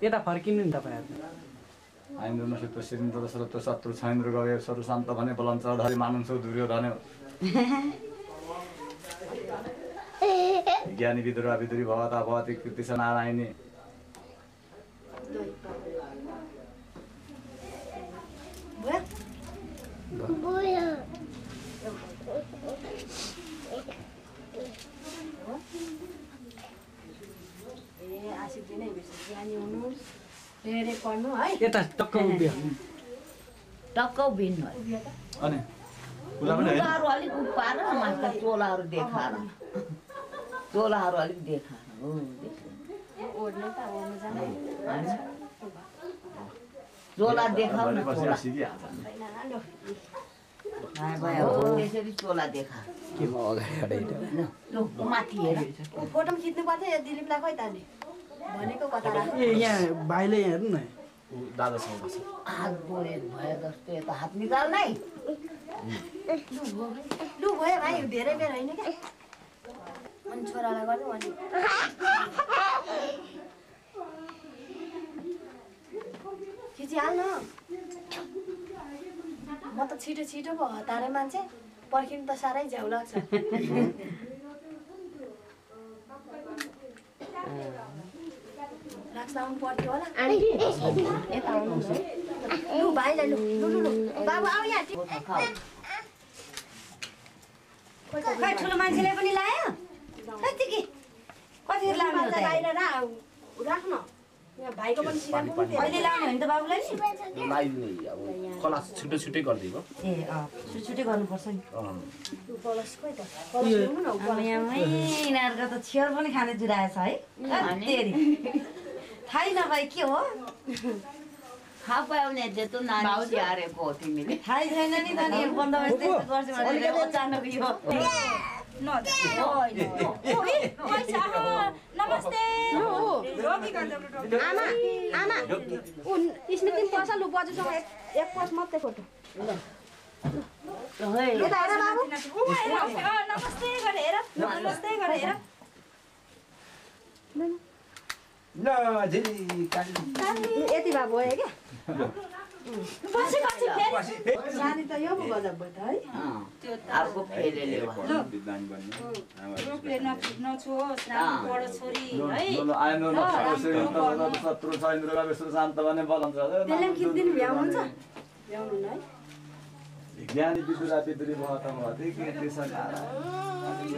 यता फर्किनु नि तपाईँहरू आइन्द्र नसुत सिरिन्द्र स्रोत शत्रु छैन्द्र गए सरु शान्त भने बलन्छ धरि मानुन्छ दुर्योधन ज्ञानी विदुर विदुरी भवता भवती कृति छ नारायणी यता टक्क उभियो टक्क उभिनु अनि चोलाहरू अलिक उपाएर माथि चोलाहरू देखाएर चोलाहरू अलिक देखाएर हो चोला देखाउनु त्यसरी चोला देखा के म अगाडि माथि हेर फोटो खिच्नु पर्छ यो दिलीपलाई खोइ त नि भनेको कता ए यहाँ भाइले हेर्नु न दादासँग बस्छ हात बोले भयो जस्तो यता हात निकाल नै लु भयो भाइ धेरै बेर होइन क्या अनि छोरालाई गर्नु अनि खिचिहाल्नु म त छिटो छिटो पो हतारे मान्छे पर्खिनु त साह्रै झ्याउ लाग्छ राख्न आउनु पर्थ्यो होला यता आउनु लु भाइलाई लु लु लु बाबु आऊ यहाँ खै ठुलो मान्छेले पनि लायो कति लानु बाहिर राख्न यहाँ भाइको पनि सिकाउनु अहिले लाने होइन त बाबुलाई नि लाइदिने अब कला छुट्टै छुट्टै गरिदिएको ए छुट्टै गर्नुपर्छ नि कलश खोइ त कलश ल्याउनु न यिनीहरूको त छेउर पनि खाने जुराएछ है थाहै नभए के हो खा पाउने त्यस्तो नानी स्याहारेको हो तिमीले थाहै छैन नि त नि बन्दोबस्त त्यस्तो गर्छ भनेर अचानक यो नमस्ते आमा आमा स्मृति पर्छ लु बजुसँग एक पस मात्रै फोटो नमस्ते गरेर नमस्ते गरेर यति भए भयो क्या सानी त यो पो गजब भयो त है अर्को फेलेले शत्रु छैन्द्र गए सरु शान्त भने बलन्छ त्यसले खिच्दिनु भ्याउनुहुन्छ भ्याउनु है ज्ञानी विदुरा विदुरी भवता भवती कृति छ नारायणी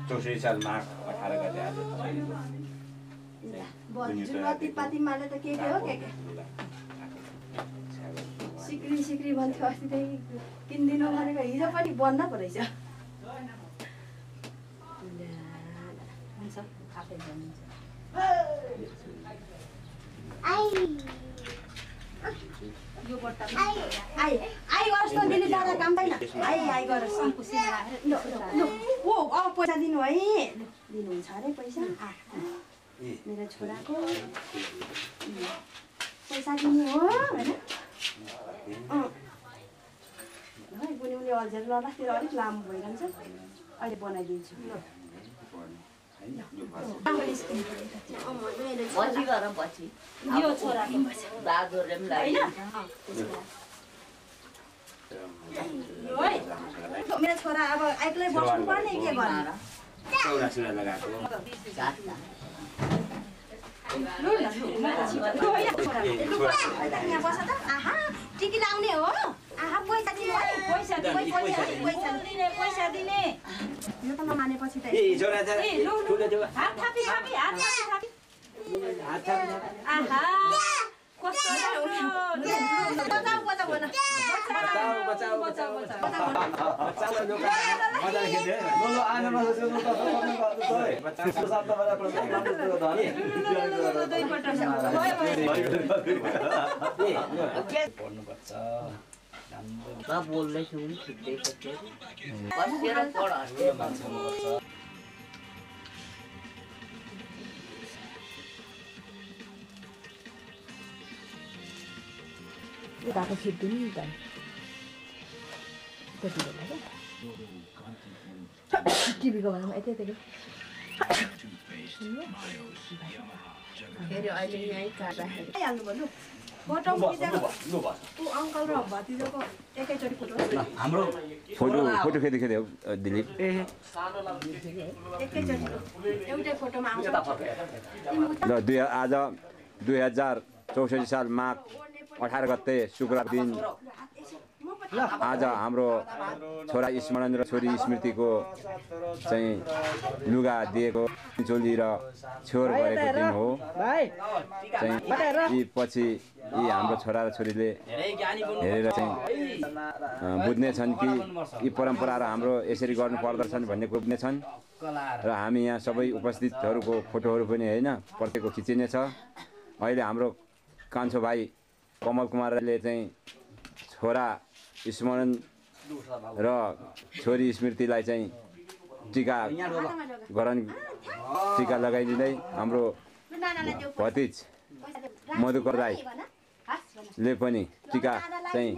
64 साल माघ 18 गते आज जुलती पातीमाले त के हो के सिक्री सिक्री भन्थ्यो अस्तिदेखि किन्दिनँ भनेको हिजो पनि बन्द पो रहेछ आफै बनिन्छ यो बट्टा आई गर्छ दिने दादा काम छैन आई गर्छ ओ अब पैसा दिनु है दिनुहुन्छ अरे पैसा मेरो छोराको पैसा दिने हो होइन है बुनि अल्झेर लड्दाखेरि अलिक लामो भइरहन्छ अहिले बनाइदिन्छु पछि गर पछि यो छोराको दाजुहरूले पनि मेरो छोरा अब एक्लै बस्नु पर्ने के गर्नु यहाँ बस त आहा टिकी लाउने हो आहा पैसा दिने पैसा दिने यो त नमानेपछि त हात थापी आहा कस्तो बोल्दैछु नि छिट्दै बाटो छिट्दिनु नि त त्यति बेला क्या टिभीको घरमा यतै फेरि अहिले यहीँ काट्दाखेरि आइहाल्नु भयो लु फोटो खिचेको ऊ अङ्कल र भतिजाको एकैचोटि फोटो हाम्रो फोटो खेदी हो दिलीप एकैचोटि एउटै फोटोमा आउँछ ल आज 2064 साल माघ 18 गते शुक्रबार दिन आज हाम्रो छोरा स्मरण र छोरी स्मृतिको चाहिँ लुगा दिएको चोली र छोर गरेको दिन हो चाहिँ यी पछि यी हाम्रो छोरा र छोरीले हेरेर चाहिँ बुझ्नेछन् कि यी परम्पराहरू हाम्रो यसरी गर्नु पर्दछन् भन्ने बुझ्नेछन् र हामी यहाँ सबै उपस्थितहरूको फोटोहरू पनि होइन प्रत्येकको खिचिनेछ। अहिले हाम्रो कान्छो भाइ कमल कुमारले चाहिँ छोरा स्मरण र छोरी स्मृतिलाई चाहिँ टिका लगाइदिँदै हाम्रो भतिज मधुकर राईले पनि टिका चाहिँ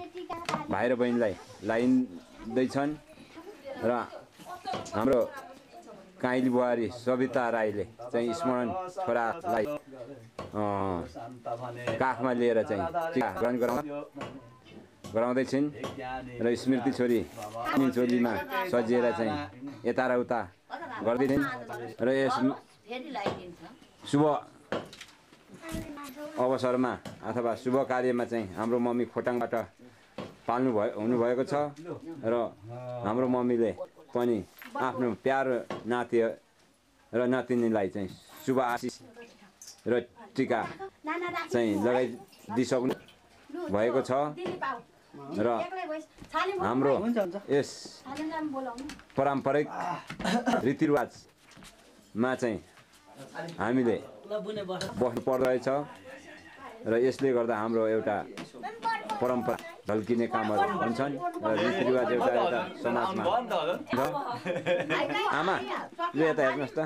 भाइ र बहिनीलाई लगाइदिँदैछन् र हाम्रो काइली बुहारी सविता राईले चाहिँ स्मरण छोरालाई काखमा लिएर चाहिँ टिका ग्रहण गराउँदैछिन् र स्मृति छोरी चोलीमा सजिएर चाहिँ यता र उता गर्दैछिन् र यस शुभ अवसरमा अथवा शुभ कार्यमा चाहिँ हाम्रो मम्मी खोटाङबाट हुनुभएको छ र हाम्रो मम्मीले पनि आफ्नो प्यारो नाति र नातिनीलाई चाहिँ शुभ आशिष र टिका चाहिँ लगाइदिइसक्नु भएको छ र हाम्रो यस पारम्परिक रीतिरिवाजमा चाहिँ हामीले बस्नु पर्दछ र यसले गर्दा हाम्रो एउटा परम्परा ढल्किने कामहरू हुन्छन् र रीतिरिवाज एउटा समाजमा आमा लु यता हेर्नुहोस् त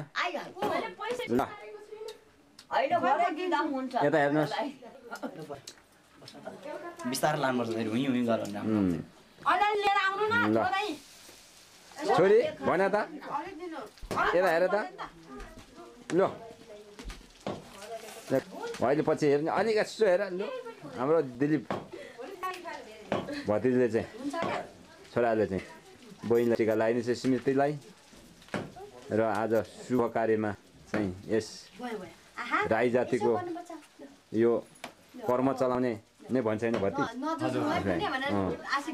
ल यता हेर्नुहोस् बिस्तारै लानुपर्छ फेरि हुँ हुँ गर छोरी भन त यता हेर त ल अहिले पछि हेर्ने अलिक यसो हेर लु हाम्रो दिलीप भतिजले चाहिँ छोराले चाहिँ बहिनीलाई टिका लगाइदिन्छ स्मृतिलाई र आज शुभ कार्यमा चाहिँ यस राई जातिको यो कर्म चलाउने नै भन्छ होइन भति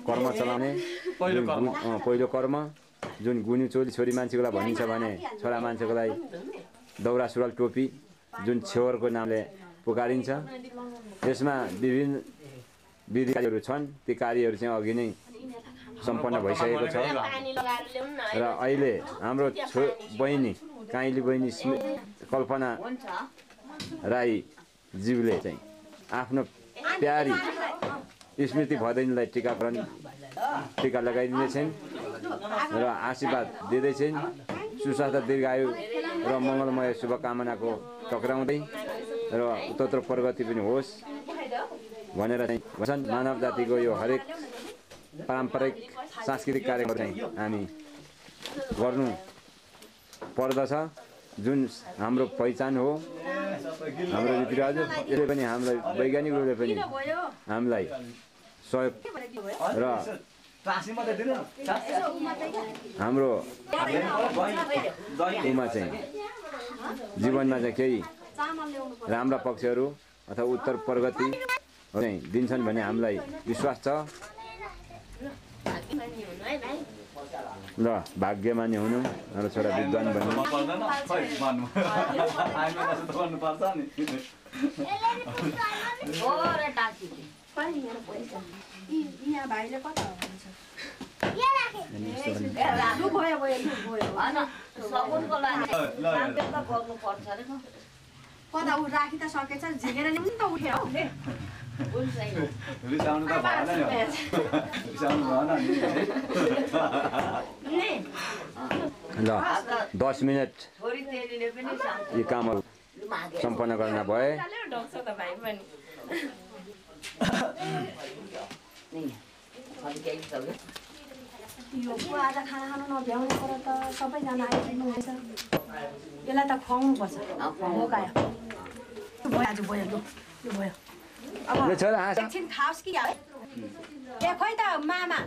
कर्म चलाउने पहिलो कर्म जुन गुन्यु चोली छोरी मान्छेकोलाई भनिन्छ भने छोरा मान्छेको लागि दौरा सुरुवाल टोपी जुन छेवरको नामले पुकारिन्छ। यसमा विभिन्न विधिहरू छन्, ती कार्यहरू चाहिँ अघि नै सम्पन्न भइसकेको छ र अहिले हाम्रो बहिनी काइली बहिनी कल्पना राईज्यूले चाहिँ आफ्नो प्यारी स्मृति भदैनीलाई टिका लगाइदिँदैछन् र आशीर्वाद दिँदैछन्। सुस्वास्थ्य दीर्घायु र मङ्गलमय शुभकामनाको टक्राउँदै र उत्तरोत्तर प्रगति पनि होस् भनेर चाहिँ भन्छन्। मानव जातिको यो हरेक पारम्परिक सांस्कृतिक कार्यक्रम चाहिँ हामी गर्नु पर्दछ, जुन हाम्रो पहिचान हो, हाम्रो रीतिरिवाज। यसले पनि हामीलाई वैज्ञानिकहरूले पनि हामीलाई सहयोग र हाम्रो उमा चाहिँ जीवनमा चाहिँ केही राम्रा पक्षहरू अथवा उत्तर प्रगति चाहिँ दिन्छन् भन्ने हामीलाई विश्वास छ। ल भाग्यमानी हुनु, हाम्रो छोरा विद्वान बन्नु। कता ऊ राखी त सकेछ, झिकेर नि त उठ्यो हौ। ल 10 मिनट यी कामहरू सम्पन्न गर्न भए यो आज खाना खानु नभ्याउने तर त सबैजना आइपुग्नु हुँदैछ। यसलाई त खुवाउनु पर्छ, भोकायो। भयो आज भयो यो भयो अब ल छोरा हाँस एकछिन खाओस् कि है ए खोइ त मामा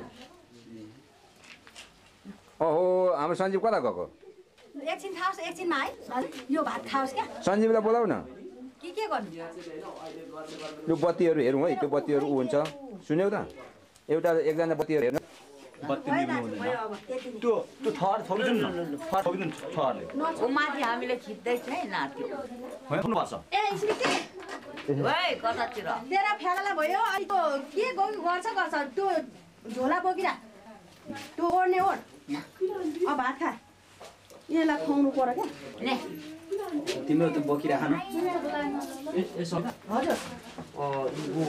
ओहो हाम्रो सञ्जीव कता गएको एकछिन खाओस् एकछिनमा है यो भात खाओस् क्या सञ्जीवलाई बोलाउ न के गर्नु यो बत्तीहरू हेरौँ है त्यो बत्तीहरू ऊ हुन्छ सुन्यौ त एउटा एकजना बत्तीहरू हेर्नु त्यो थर थोकिदिनु न थर थोकिदिनु थरले ऊ माथि हामीले खिच्दै थियो है नाच्यो हुनुपर्छ ए स्मृति ओइ कतातिर तेरा फेलालाई भयो अनि त्यो के गर्छ त्यो झोला बोकिरा त्यो ओढ्ने ओढ अब भात खा यिनीहरूलाई खुवाउनु पर्यो क्या ने तिम्रो त बोकिराख न यसो हजुर ऊ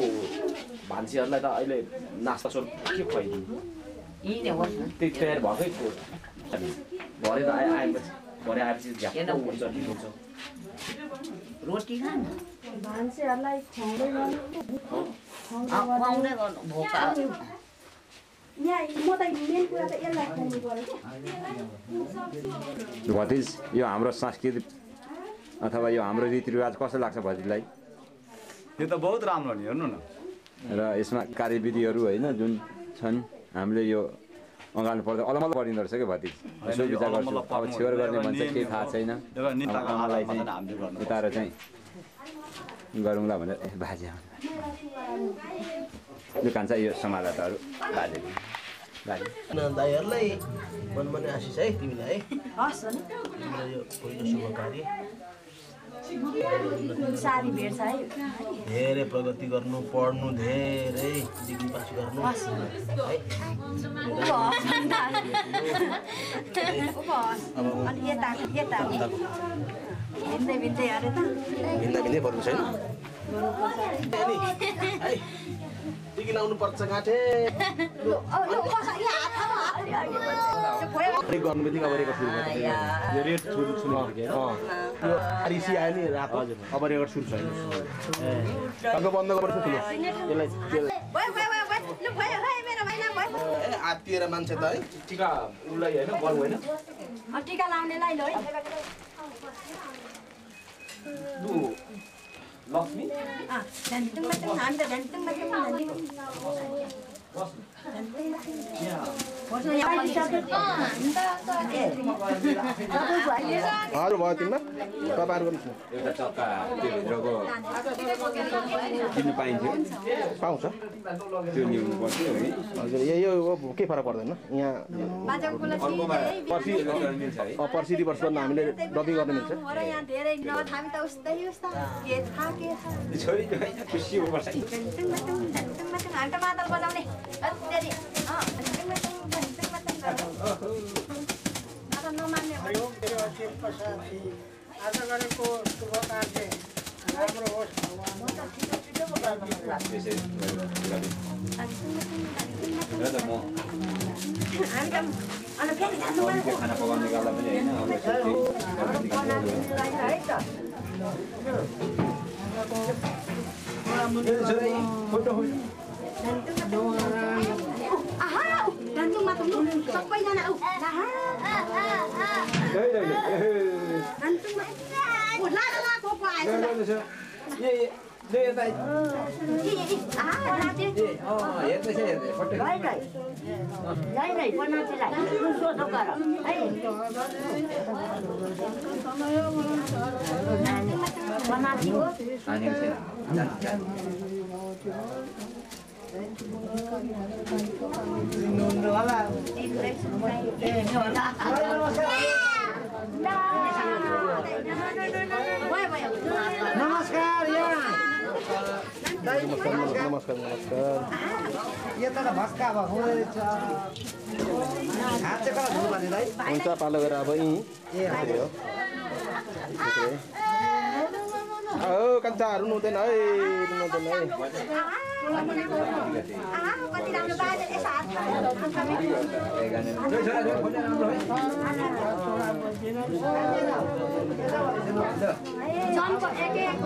भान्सीहरूलाई त अहिले नास्ता सोर के खुवाइदिनु यहीँ होस् न त्यही तयार भएकै भरे त आएपछि भरे आएपछि झ्याप्प हुन्छ ठिक हुन्छ रोटी खा न भान्सेहरूलाई खुवाउँदै गर्नु भोका यहाँ म त मेन कुरा त यसलाई खुवाउनु पर्यो क्या भतिज यो हाम्रो संस्कृति अथवा यो हाम्रो रीतिरिवाज कस्तो लाग्छ भतिजलाई यो त बहुत राम्रो नि हेर्नु न र यसमा कार्यविधिहरू होइन जुन छन् हामीले यो अँगाल्नु पर्दा अलमल परिँदो रहेछ क्या भतिज यसो विचार गर्छु अब छेवर गर्ने भन्छ केही थाहा छैन आमालाई चाहिँ उताएर चाहिँ गरौँला भनेर ए बाजे यो कान्छा यो समाला त अरू बाजे बाजे दाइहरूलाई मनमनै आशिष है तिमीलाई है हस् तिमीलाई यो पहिलो शुभ कार्य सारी भेट्छ है धेरै प्रगति गर्नु पढ्नु धेरै डिग्री पास गर्नु है अनि यता भिन्दै भिन्दै अरे त भिन्दा भिन्दै पर्नु छैन है टिकिन आउनुपर्छ गाँठे गर्नु बित्तिकै अब रेकर्ड सुरु गर्छ यो रेट सुरु यो आरिसी आयो नि रात अब रेकर्ड सुरु छैन टक्क बन्द गर्छ ठुलो ए आत्तिएर मान्छे त है टिका उसलाई होइन बल होइन टिका लाउनेलाई ल है लक्ष्मी हामी त हजुर भयो तिमीलाई तपाईँहरू गर्नुहोस् न एउटा चक्का त्यो भित्रको किन्नु पाइन्थ्यो पाउँछ त्यो ल्याउनु पर्थ्यो है हजुर यो केही फरक पर्दैन यहाँ पर्सि इलेक्ट्रोनिक मिल्छ है पर्सि रिभर्स गर्न हामीले डबिङ गर्न मिल्छ यहाँ धेरै नथामी त उस्तै उस्ता के थाहा के छोरी खुसी हुनुपर्छ हामी त मादल बजाउने नमान्ने आज गरेको शुभ कार्य राम्रो होस् खाना पकाउने गाला पनि होइन सबैजना नमस्कार नमस्कार यता त भस्का भएको रहेछ हात चाहिँ कता धुनु भने भाइ हुन्छ पालो गरेर अब यहीँ हो कान्छा रुनु हुँदैन है रुनु हुँदैन है कति राम्रो बाजे यसो हात जनको एक एक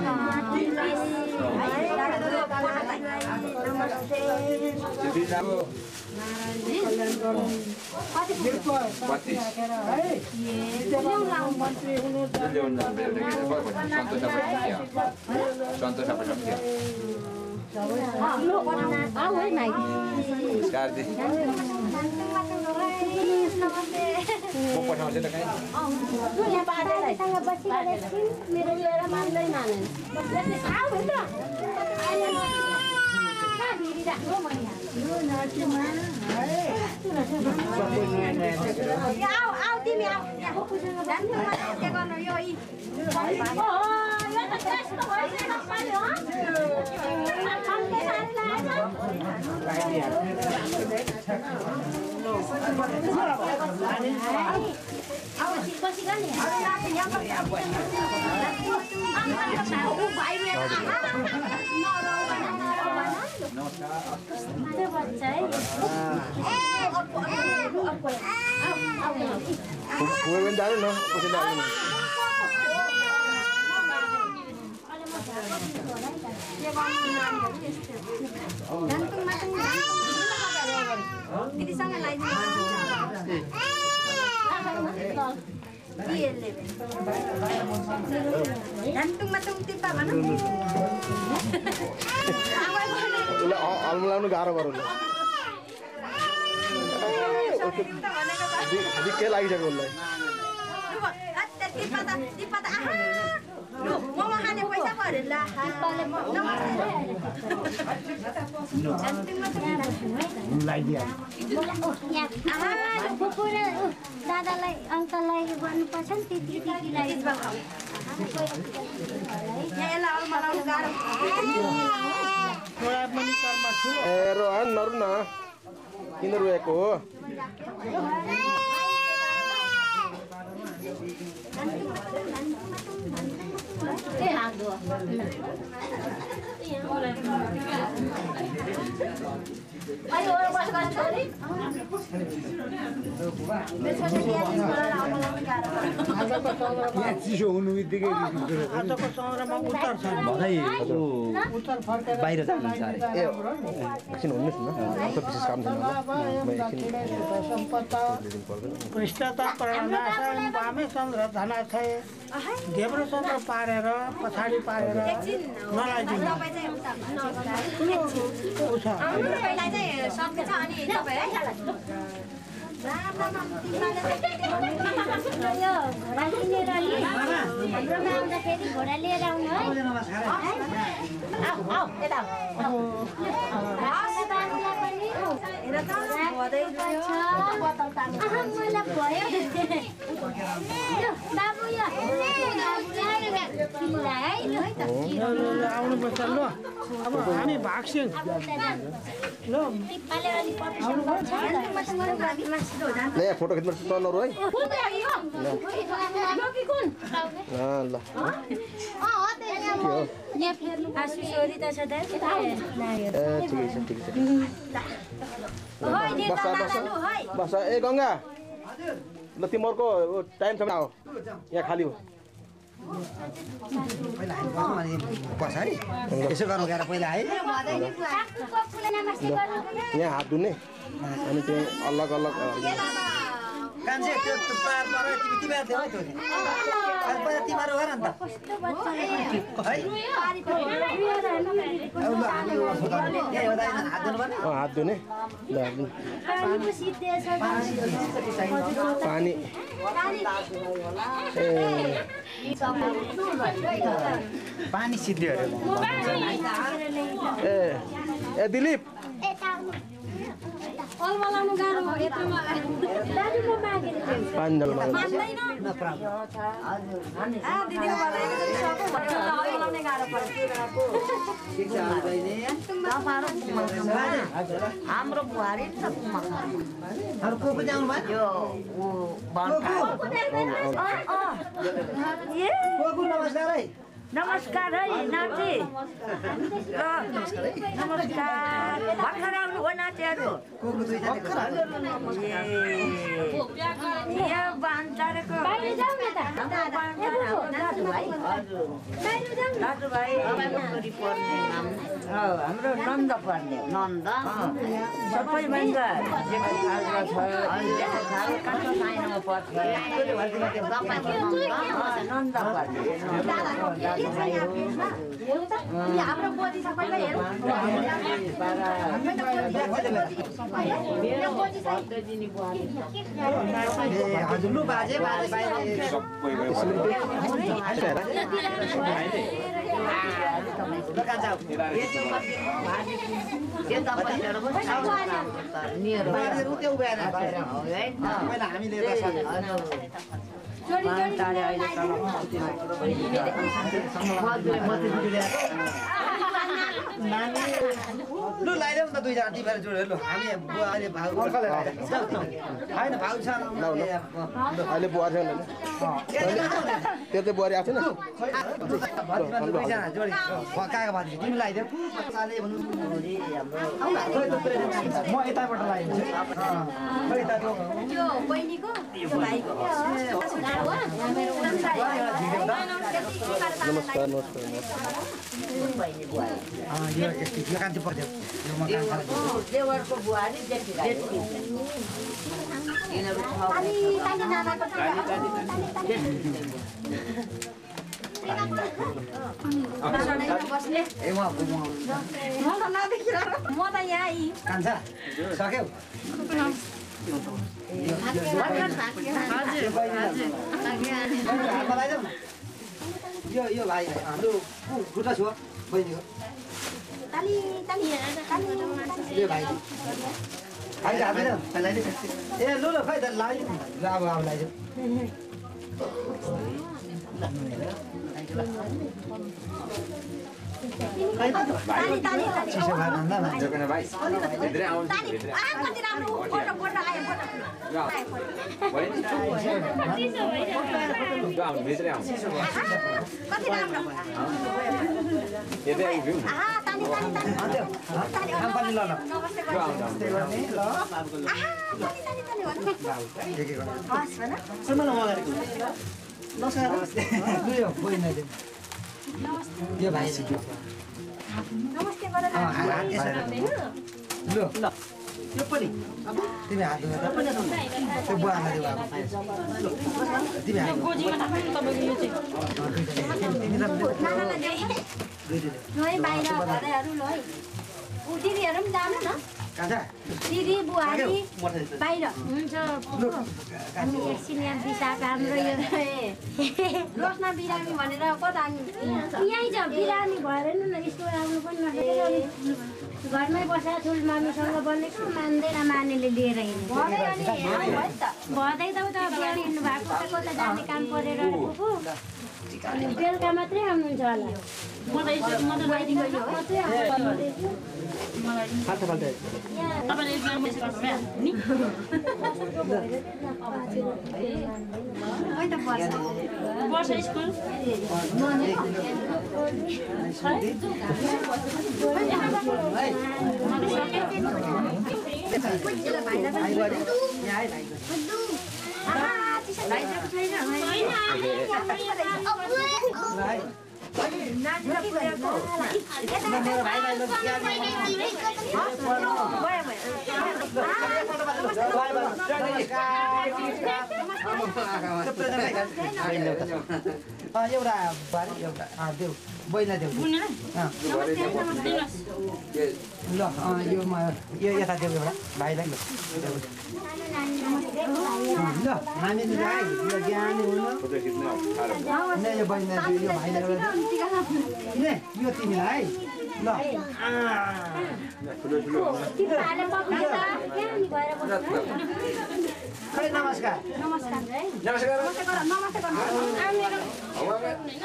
अल्मलाउनु गाह्रो गरौँ दिक्कै लागिसक्यो उसलाई दादालाई अङ्कललाई भन्नुपर्छ नि त्यति दिदीलाई ए रोहन नरु न किन रोएको हो चिसो हुनु बित्तिकै बाहिर जानुहुन्छ अरे ए एकछिन हुनुहोस् न अर्को विशेष काम छैन होला म एकछिन पृष्ठता प्रणाशन वामे चन्द्र धनाथय देब्रो चन्द्र पारेर पछाडि पारेर नलाइदिनु घोडा लिएर आउनु आउनुपर्छ ल अब हामी भाग्छौँ ल फोटो खिच्नु तर्नहरू है ल बस ए गङ्गा ल तिमीहरूको टाइम छ आऊ यहाँ खाली हो पछाडि यसो गर्नु गएर पहिला है यहाँ हात धुने अनि त्यो अलग अलग कान्छे त्यो पार पर तिमीहरू थियो है त्यो आज पहिला तिमीहरू गर नि त है हात धुने पानी पानी सिद्धियो ए दिलीप हाम्रो बुहारी को पनि आउनु भयो नमस्कार है नमस्कार है नाति नमस्कार भर्खर आउनु हो नातिहरू यहाँ बान्चारेको दाजुभाइ हाम्रो नन्द पर्ने नन्द सबै भन्छ साइनमा पर्छ नन्द पर्ने हाम्रो बोजी सबैलाई हेरौँ हजुर लु बाजे लु लगाइदेऊ न त दुईजना टिपेर जोडेर लु हामी अहिले भाउ होइन भाउ छ अहिले बुहारी छ त्यो चाहिँ बुहारी आएको छैन दुईजना जोडी काका भाइ तिमी लगाइदेऊ म यताबाट लगाइदिन्छु यो बहिनीको यो भाइको नमस्कार यो कान्ति पर्दैन देवरको बुहारी म त यहाँ कान्छा सक्यौ यो भाइ हाम्रो खुट्टा छु बहिनीको यो भाइ ए लु ल खै त लगाइदिउँ ल अब लगाइदिउँ चिसो भएर भन्दा यो भाइ नमस्ते ल यो पनि तिमी हात धुएर त्यो बुवामा दियो अब तिमी हात दिदीहरू पनि जानु न दिदी बुहारी बाहिर हुन्छ हामी एकछिन यहाँ बिसाएको हाम्रो यो लोसमा बिरामी भनेर कता यहीँ छ बिरामी भएर न स्कुल आउनु पनि नसकेर घरमै बसेर ठुल मम्मीसँग बनेको मान्दैन मानेले लिएर हिँड्नु भदै त उता बिहान हिँड्नु भएको कता जाने काम परेर बेलुका मात्रै आउनुहुन्छ होला एउटा बारी एउटा देऊ बैना देऊ ल यो यता देऊ एउटा भाइलाई ल हामी यो ज्ञानी हुनु यो बैना देऊ यो भाइलाई एउटा यो तिमीलाई ल खै नमस्कार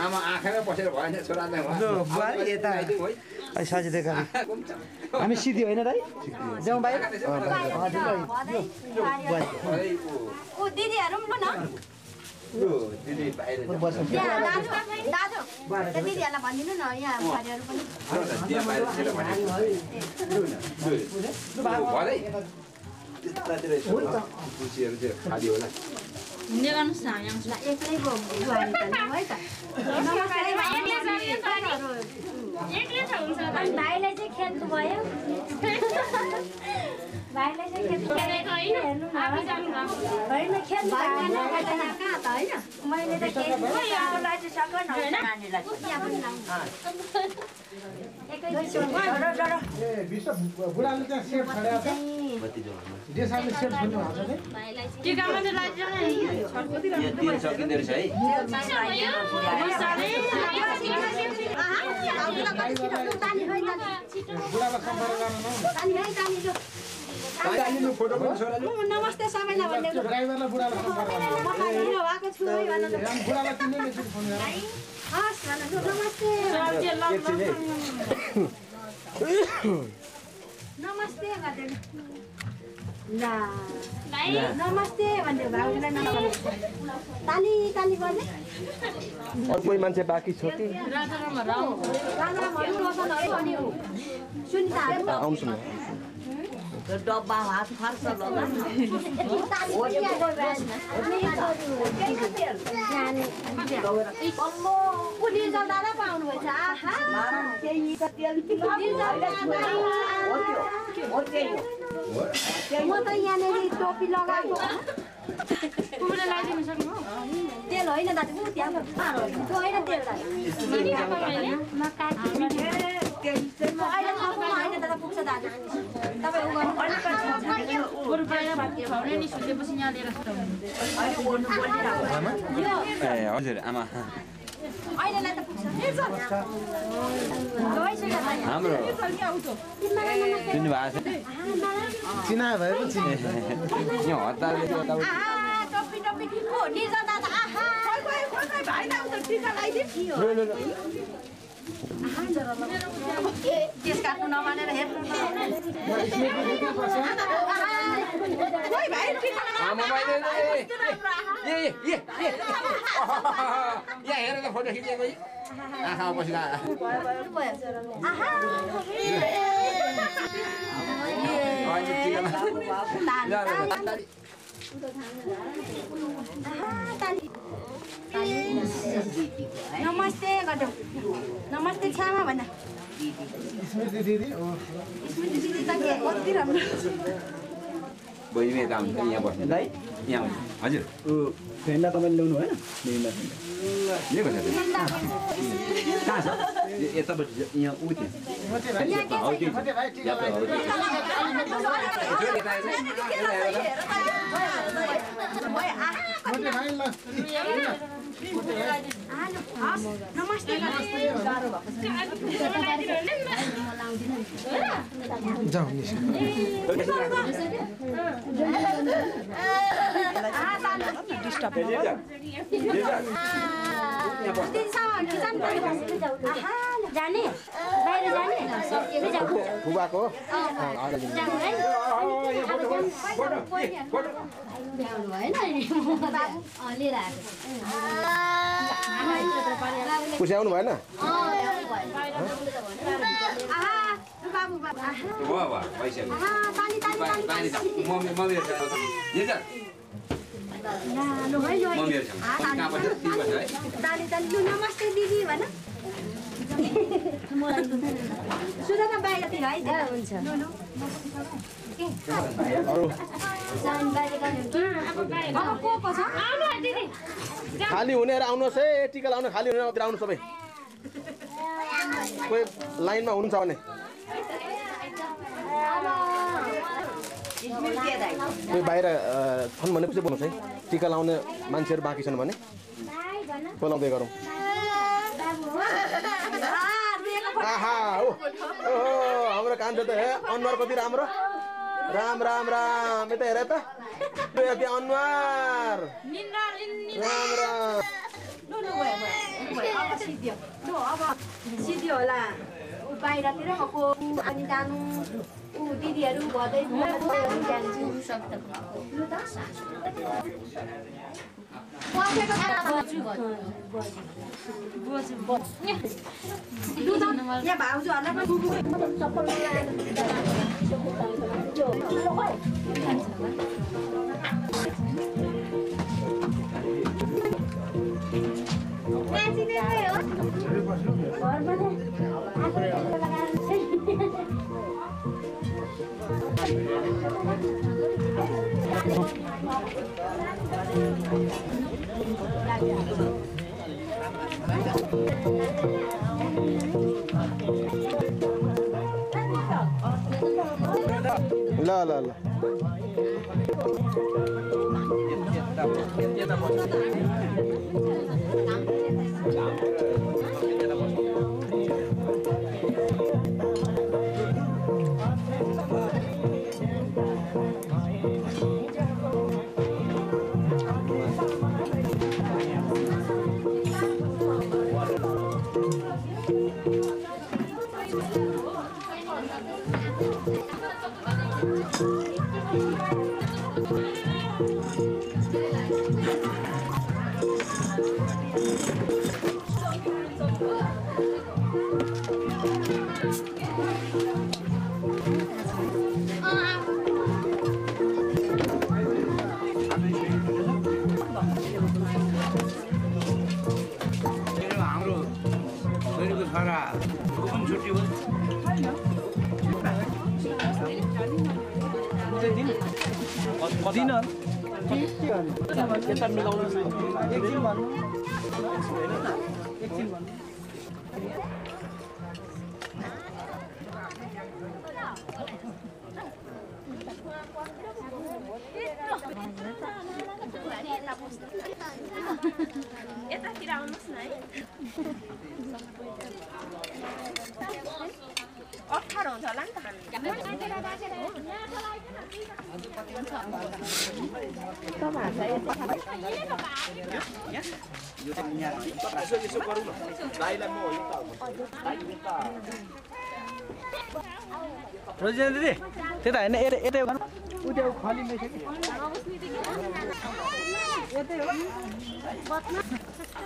आमा आँखामै बसेर भएन छोराले बुहारी यता सजिँदै गरी हामी सिधी होइन दाइ जाउँ बाहिर दिदीहरू पनि दिदी बाहिर त्यहाँ दाजु दाजु त्यो दिदीहरूलाई भनिदिनु न यहाँ बुहारीहरू पनि त्यहाँ बाहिर छिटो भनेको भरे त्यतातिर पुछीहरू चाहिँ खाली होला हुने गर्नुहोस् न यहाँ ल एक्लै बुहारी त है त अनि भाइलाई चाहिँ खेल्नु भयो भाइलाई चाहिँ खेल्नु हेर्नु न होइन खेल्नु कहाँ त होइन मैले त बुढाले त्यहाँ सेट छाडेको छ देशले सेट खोल्नु भएको छ टिकामा चाहिँ लाग्दैन दिन सकिँदो रहेछ है बुढालाई सम्पर्क गर्न फोटो पनि छोराले नमस्ते सबैलाई भन्ने ड्राइभरलाई बुढालाई सम्पर्क गर्न भएको छु है भन बुढालाई किन्ने एकछिन फोन गर हस् नमस्ते नमस्ते गर्दैन ल नमस्ते भन्दै भाउजूलाई नमस्ते ताली ताली गर्ने अरू कोही मान्छे बाँकी छ कि सुनिताहरू आउँछु म त्यो डब्बा हात फार्छ लगा पुलिस जल्दा पाउनु भएछ आहा त्यही त तेल म त यहाँनिर टोपी लगाएको कुकुरले लगाइदिनु सक्नु तेल होइन दाजु ऊ त्यहाँ त्यो होइन तेल दाजु अहिले होइन दादा पुग्छ दाजु तपाईँ उ गर्नु बरु पहिला भात खुवाउने नि सुतेपछि यहाँ लिएर ए हजुर आमा अहिलेलाई त पुग्छ हाम्रो चिन्नु भएको छ चिनायो भए पनि चिने यहाँ हतारले टोपी टोपी हो निर्जा दादा आहा भाइ न उता टिका लगाइदियो केस काट्नु नमानेर हेर्नु यहाँ हेर त फोटो खिचेको आँखामा पसिना नमस्ते गर्दै नमस्ते छामा भन स्मृति दिदी स्मृति दिदी त के कति राम्रो बहिनी यता हुन्छ यहाँ बस्ने दाइ यहाँ हजुर फ्रेन्डलाई तपाईँले ल्याउनु भएन लिएको छ कहाँ छ यतापट्टि यहाँ ऊ नमस्ते जाऊ जाने बाहिर जाने फुबाको पुस्याउनु भएन नमस्ते दिदी भन सुधा बाहिरतिर है हुन्छ खाली हुने आउनुहोस् है टिका लाउनु खाली हुने आउनु सबै कोही लाइनमा हुनुहुन्छ भने कोही बाहिर छन् भने पछि बोल्नुहोस् है टिका लाउने मान्छेहरू बाँकी छन् भने बोलाउँदै गरौँ आहा ओ हाम्रो कान्छो त अनुहार कति राम्रो राम राम राम यता हेर त अनुहार राम राम सिद्धियो होला बाहिरतिर गएको अनि जानु दिदीहरू भदै जान्छु यहाँ भाउजूहरूलाई ल हाम्रो छोरीको छोरा कुन छुट्टी हो यतातिर आउनुहोस् न है 18 हुन्छ होला नि त रोजिना दिदी त्यता हैन यतै गर्नु उठ्यो खाली नै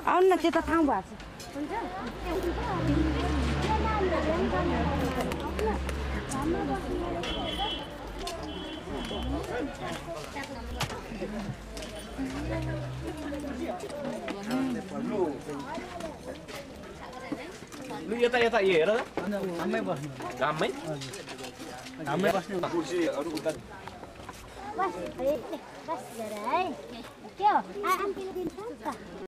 आउनु न त्यता ठाउँ भएको लु यता यता यो हेर हाम्रै बस्नु घाममै हाम्रै बस्नु कुर्सी अरु उता बस जरा है के हो आन्टीले दिन्छ